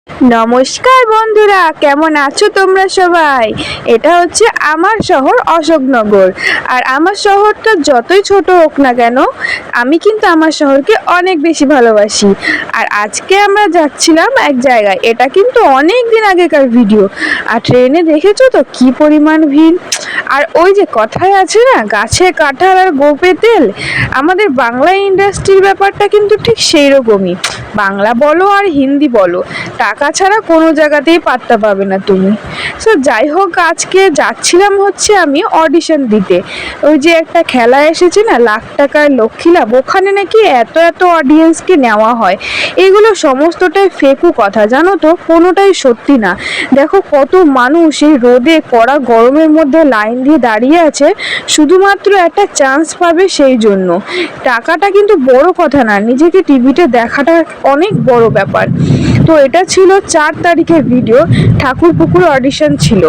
নমস্কার বন্ধুরা, কেমন আছো তোমরা সবাই? এটা হচ্ছে আমার শহর অশোকনগর। আর আমার শহরটা যতই ছোট হোক না কেন, আমি কিন্তু আমার শহরকে অনেক বেশি ভালোবাসি। আর আজকে আমরা যাচ্ছিলাম এক জায়গায়, এটা কিন্তু অনেক দিন আগেকার ভিডিও। আর ট্রেনে দেখেছো তো কি পরিমাণ ভিড়। আর ওই যে কথায় আছে না, গাছে কাঁঠাল আর গোপে তেল, আমাদের বাংলা ইন্ডাস্ট্রির ব্যাপারটা কিন্তু ঠিক সেই রকমই। বাংলা বলো আর হিন্দি বলো, টাকা ছাড়া কোনো জায়গাতেই পাত্তা পাবে না তুমি। সো যাই হোক, আজকে যাচ্ছিলাম হচ্ছে আমি অডিশন দিতে। ওই যে একটা খেলা এসেছে না, লাখ টাকার লক্ষ্মী লাভ, ওখানে নাকি এত এত অডিয়েন্সকে নেওয়া হয়। এগুলো সমস্তটাই ফেকু কথা, জানো তো, কোনোটাই সত্যি না। দেখো কত মানুষ এই রোদে কড়া গরমের মধ্যে লাইন দিয়ে দাঁড়িয়ে আছে শুধুমাত্র একটা চান্স পাবে সেই জন্য। টাকাটা কিন্তু বড় কথা না, নিজেকে টিভিতে দেখাটা অনেক বড় ব্যাপার। তো এটা ছিল 4 তারিখের ভিডিও, ঠাকুরপুকুর অডিশন ছিল।